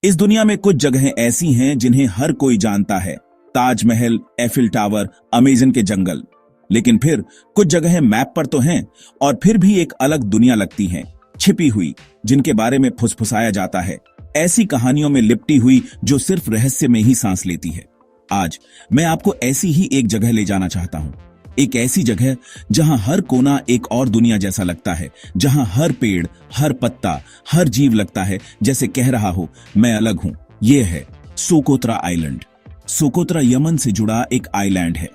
इस दुनिया में कुछ जगहें ऐसी हैं जिन्हें हर कोई जानता है, ताजमहल, एफिल टावर, अमेज़न के जंगल। लेकिन फिर कुछ जगहें मैप पर तो हैं और फिर भी एक अलग दुनिया लगती हैं, छिपी हुई, जिनके बारे में फुसफुसाया जाता है, ऐसी कहानियों में लिपटी हुई जो सिर्फ रहस्य में ही सांस लेती है। आज मैं आपको ऐसी ही एक जगह ले जाना चाहता हूं, एक ऐसी जगह जहां हर कोना एक और दुनिया जैसा लगता है, जहां हर पेड़, हर पत्ता, हर जीव लगता है जैसे कह रहा हो, मैं अलग हूं। यह है सोकोत्रा आइलैंड। सोकोत्रा यमन से जुड़ा एक आइलैंड है,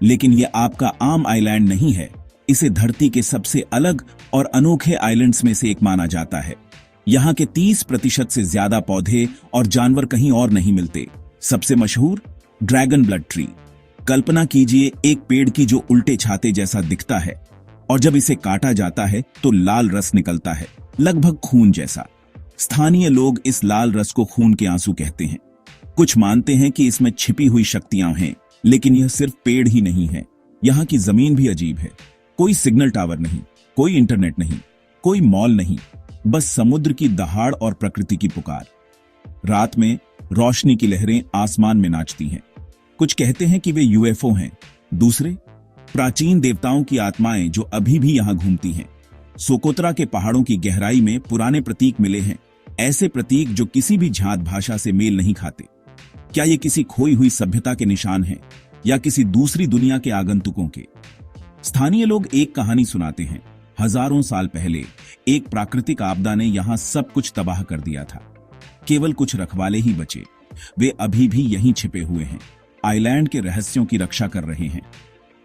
लेकिन यह आपका आम आइलैंड नहीं है। इसे धरती के सबसे अलग और अनोखे आइलैंड्स में से एक माना जाता है। यहाँ के 30% से ज्यादा पौधे और जानवर कहीं और नहीं मिलते। सबसे मशहूर ड्रैगन ब्लड ट्री। कल्पना कीजिए एक पेड़ की जो उल्टे छाते जैसा दिखता है और जब इसे काटा जाता है तो लाल रस निकलता है, लगभग खून जैसा। स्थानीय लोग इस लाल रस को खून के आंसू कहते हैं। कुछ मानते हैं कि इसमें छिपी हुई शक्तियां हैं, लेकिन यह सिर्फ पेड़ ही नहीं है। यहाँ की जमीन भी अजीब है। कोई सिग्नल टावर नहीं, कोई इंटरनेट नहीं, कोई मॉल नहीं, बस समुद्र की दहाड़ और प्रकृति की पुकार। रात में रोशनी की लहरें आसमान में नाचती हैं। कुछ कहते हैं कि वे यूएफओ हैं, दूसरे प्राचीन देवताओं की आत्माएं जो अभी भी यहां घूमती हैं। सोकोत्रा के पहाड़ों की गहराई में पुराने प्रतीक मिले हैं, ऐसे प्रतीक जो किसी भी झात भाषा से मेल नहीं खाते। क्या ये किसी खोई हुई सभ्यता के निशान हैं या किसी दूसरी दुनिया के आगंतुकों के? स्थानीय लोग एक कहानी सुनाते हैं। हजारों साल पहले एक प्राकृतिक आपदा ने यहां सब कुछ तबाह कर दिया था। केवल कुछ रखवाले ही बचे। वे अभी भी यहीं छिपे हुए हैं, आइलैंड के रहस्यों की रक्षा कर रहे हैं।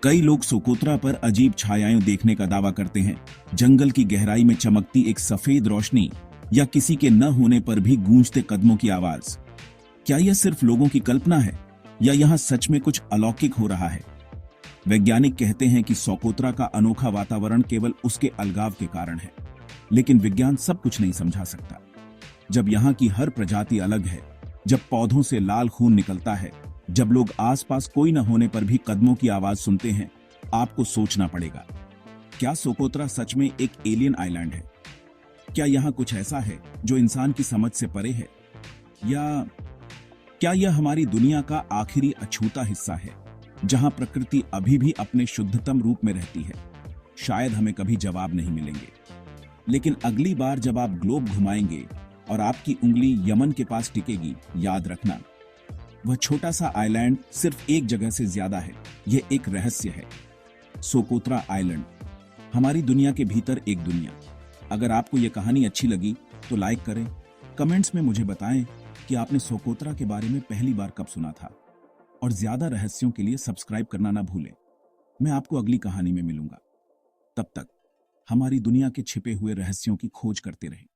कई लोग सोकोत्रा पर अजीब छायाएं देखने का दावा करते हैं। जंगल की गहराई में चमकती एक सफेद रोशनी या किसी के न होने पर भी गूंजते कदमों की आवाज। क्या यह सिर्फ लोगों की कल्पना है या यहां सच में कुछ अलौकिक हो रहा है? वैज्ञानिक कहते हैं कि सोकोत्रा का अनोखा वातावरण केवल उसके अलगाव के कारण है, लेकिन विज्ञान सब कुछ नहीं समझा सकता। जब यहाँ की हर प्रजाति अलग है, जब पौधों से लाल खून निकलता है, जब लोग आसपास कोई न होने पर भी कदमों की आवाज सुनते हैं, आपको सोचना पड़ेगा, क्या सोकोत्रा सच में एक एलियन आइलैंड है? क्या यहाँ कुछ ऐसा है जो इंसान की समझ से परे है, या क्या यह हमारी दुनिया का आखिरी अछूता हिस्सा है जहां प्रकृति अभी भी अपने शुद्धतम रूप में रहती है? शायद हमें कभी जवाब नहीं मिलेंगे, लेकिन अगली बार जब आप ग्लोब घुमाएंगे और आपकी उंगली यमन के पास टिकेगी, याद रखना, वह छोटा सा आइलैंड सिर्फ एक जगह से ज्यादा है। यह एक रहस्य है। सोकोत्रा आइलैंड, हमारी दुनिया के भीतर एक दुनिया। अगर आपको यह कहानी अच्छी लगी तो लाइक करें, कमेंट्स में मुझे बताएं कि आपने सोकोत्रा के बारे में पहली बार कब सुना था, और ज्यादा रहस्यों के लिए सब्सक्राइब करना ना भूलें। मैं आपको अगली कहानी में मिलूंगा। तब तक हमारी दुनिया के छिपे हुए रहस्यों की खोज करते रहें।